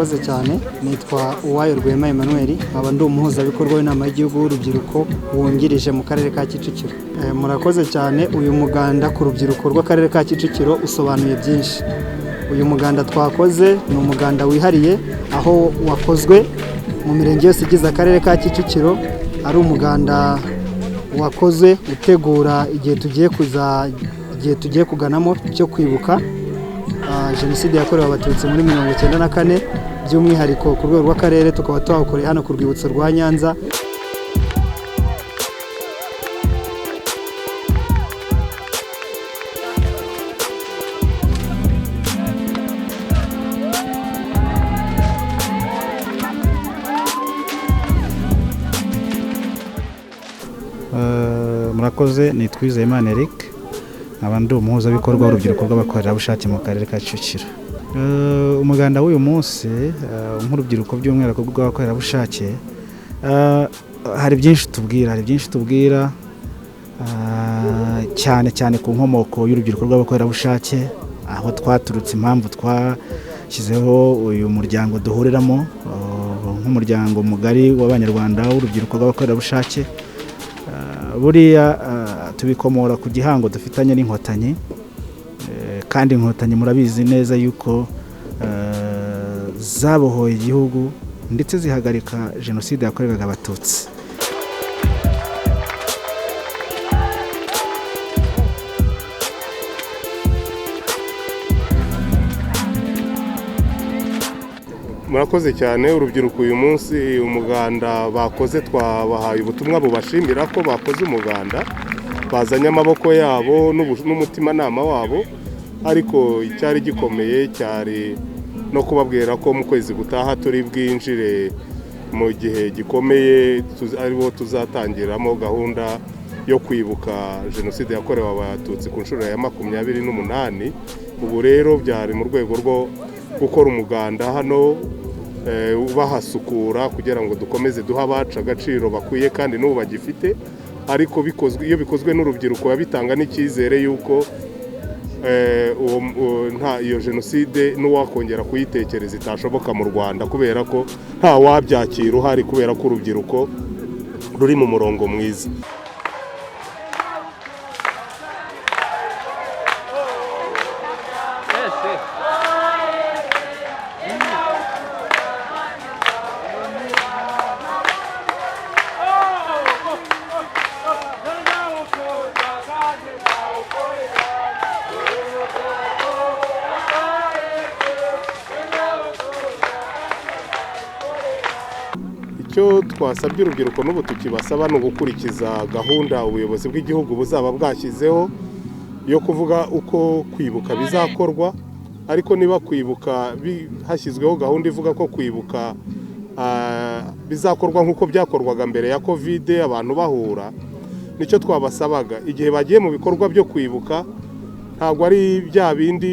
murakoze cyane. Nitwa Uwayo Rwema Emmanuel, nkaba ndi umuhuzabikorwa w'inama y'igihugu w'urubyiruko wungirije mu karere ka Kicukiro. Murakoze cyane. Uyu muganda ku rubyiruko rw'akarere ka Kicukiro usobanuye byinshi. Uyu muganda twakoze ni umuganda wihariye, aho wakozwe mu mirenge yose igize akarere ka Kicukiro. Ari umuganda wakoze utegura igihe tugiye kuganamo cyo kwibuka Jenoside yakorewe Abatutsi muri 1994, by'umwihariko ku rwego rw'akarere tukaba twawukoreye hano ku rwibutso rwa Nyanza. Murakoze, ni Twizeyimana Eric, nkaba ndi umuhuzabikorwa w'urubyiruko rw'abakorerabushake mu karere ka Kicukiro. Umuganda w'uyu munsi nk'urubyiruko by'umwihariko rw'abakorerabushake, hari byinshi tubwira cyane ku nkomoko y'urubyiruko rw'abakorerabushake, aho twaturutse, impamvu twashyizeho uyu muryango duhuriramo nk'umuryango mugari w'abanyarwanda w'urubyiruko rw'abakorerabushake. Buriya tubikomora ku gihango dufitanye n'inkotanyi, kandi inkotanyi murabizi neza yuko zabohoye igihugu ndetse zihagarika Jenoside yakorerwaga Abatutsi. Murakoze cyane. Urubyiruko uyu munsi umuganda bakoze, twabahaye ubutumwa bubashimira ko bakoze umuganda, bazanye amaboko yabo n'umutimanama wabo, ariko icyari gikomeye cyari no kubabwira ko mu kwezi gutaha turi bwinjire mu gihe gikomeye, aribo tuzatangiramo gahunda yo kwibuka Jenoside yakorewe Abatutsi ku nshuro ya 28. Ubu rero byari mu rwego rwo gukora umuganda hano, bahasukura kugira ngo dukomeze duha abacu agaciro bakwiye kandi n'ubu bagifite, ariko iyo bikozwe n'urubyiruko bitanga n'icyizere yuko iyo Jenoside n'uwakongera kuyitekereza itashoboka mu Rwanda, kubera ko nta wabyakira uhari, kubera ko urubyiruko ruri mu murongo mwiza. Icyo twasabye urubyiruko n'ubu tukibasaba ni ugukurikiza gahunda ubuyobozi bw'igihugu buzaba bwashyizeho yo kuvuga uko kwibuka bizakorwa, ariko niba kwibuka hashyizweho gahunda ivuga ko kwibuka bizakorwa nk'uko byakorwaga mbere ya Covid, abantu bahura. Nicyo twabasabaga igihe bagiye mu bikorwa byo kwibuka, ntabwo ari bya bindi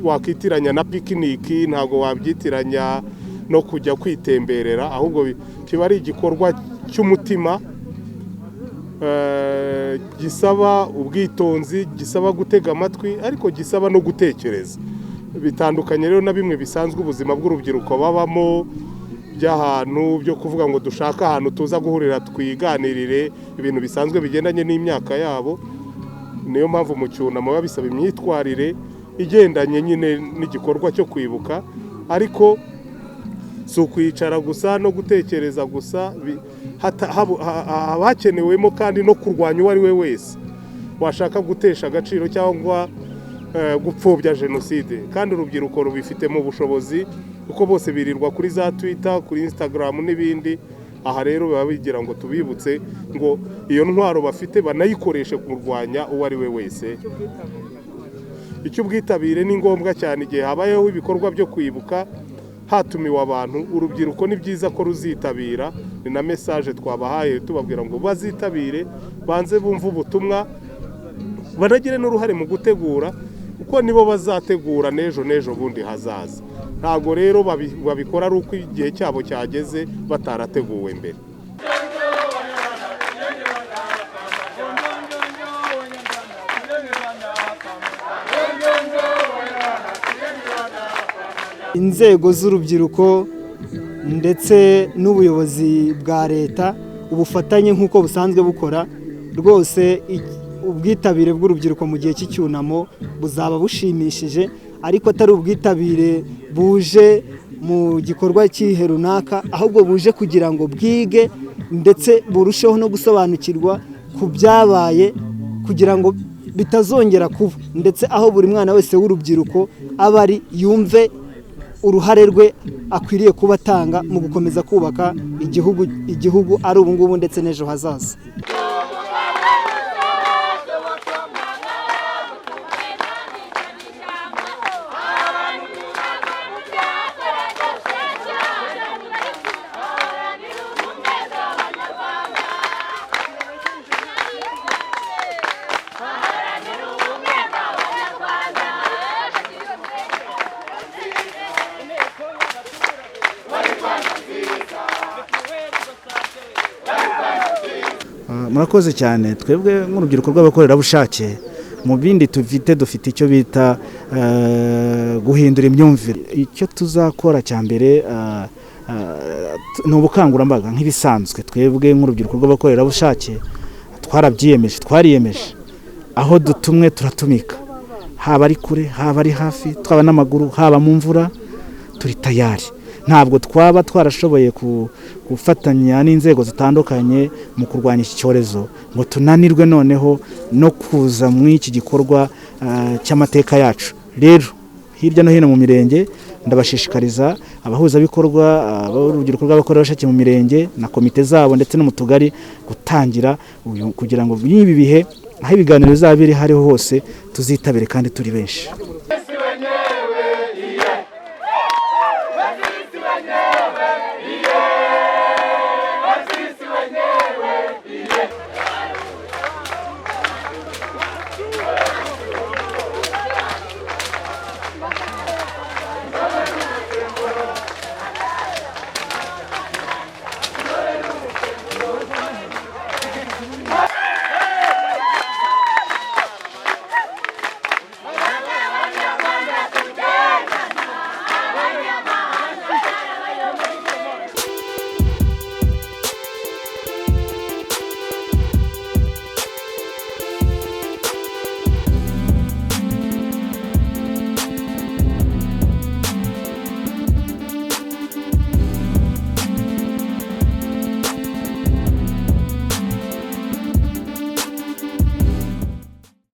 wakitiranya na pikiniki, ntabwo wabyitiranya no kujya kwitemberera, ahubwo kiba ari igikorwa cy'umutima, gisaba ubwitonzi, gisaba gutega amatwi, ariko gisaba no gutekereza. Bitandukanye rero na bimwe bisanzwe ubuzima bw'urubyiruko babamo by'ahantu byo kuvuga ngo dushaka ahantu tuza guhurira twiganirire ibintu bisanzwe bigendanye n'imyaka yabo. Niyo mpamvu mu cyunamo babisaba imyitwarire igendanye nyine n'igikorwa cyo kwibuka, ariko si ukwicara gusa no gutekereza gusa, hakenewemo kandi no kurwanya uwo ari we wese washaka gutesha agaciro cyangwa gupfobya Jenoside, kandi urubyiruko rubifitemo ubushobozi kuko bose birirwa kuri za Twitter, kuri Instagram n'ibindi. Aha rero baba bigira ngo tubibutse ngo iyo ntwaro bafite banayikoreshe kurwanya uwo ari we wese. Icyo ubwitabire ni ngombwa cyane igihe habayeho ibikorwa byo kwibuka hatumiwe abantu. Urubyiruko ni byiza ko ruzitabira, ni na message twabahaye tubabwira ngo bazitabire, banze bumva ubutumwa, banagire n'uruhare mu gutegura, kuko nibo bazategura n'ejo bundi hazaza. Ntago rero babikora ari uko igihe cyabo cyageze batarateguwe mbere. inzego z'urubyiruko ndetse n'ubuyobozi bwa leta ubufatanye nk'uko busanzwe bukora rwose ubwitabire bw'urubyiruko mu gihe cy'icyunamo buzaba bushimishije ariko atari ubwitabire buje mu gikorwa cy'ihe runaka ahubwo buje kugira ngo bwige ndetse burusheho no gusobanukirwa ku byabaye kugira ngo bitazongera kuba ndetse aho buri mwana wese w'urubyiruko aba ari yumve uruhare rwe akwiriye kuba atanga mu gukomeza kubaka igihugu ari ubu ngubu ndetse n'ejo hazaza. Murakoze cyane twebwe nk'urubyiruko rw'abakorerabushake mu bindi dufite icyo bita guhindura imyumvire. Icyo tuzakora cya mbere ni ubukangurambaga nk'ibisanzwe twebwe nk'urubyiruko rw'abakorerabushake twariyemeje aho dutumwe turatumika haba ari kure haba ari hafi twaba n'amaguru haba mu mvura turi tayari. Ntabwo twaba twarashoboye gufatanya n'inzego zitandukanye mu kurwanya iki cyorezo ngo tunanirwe noneho no kuza mu iki gikorwa cy'amateka yacu. Rero hirya no hino mu mirenge ndabashishikariza abahuzabikorwa b'urubyiruko rw'abakorerabushake mu mirenge na komite zabo ndetse no mu tugari gutangira kugira ngo n'ibi bihe aho ibiganiro bizaba biri hariho hose tuzitabire kandi turi benshi. Yeah.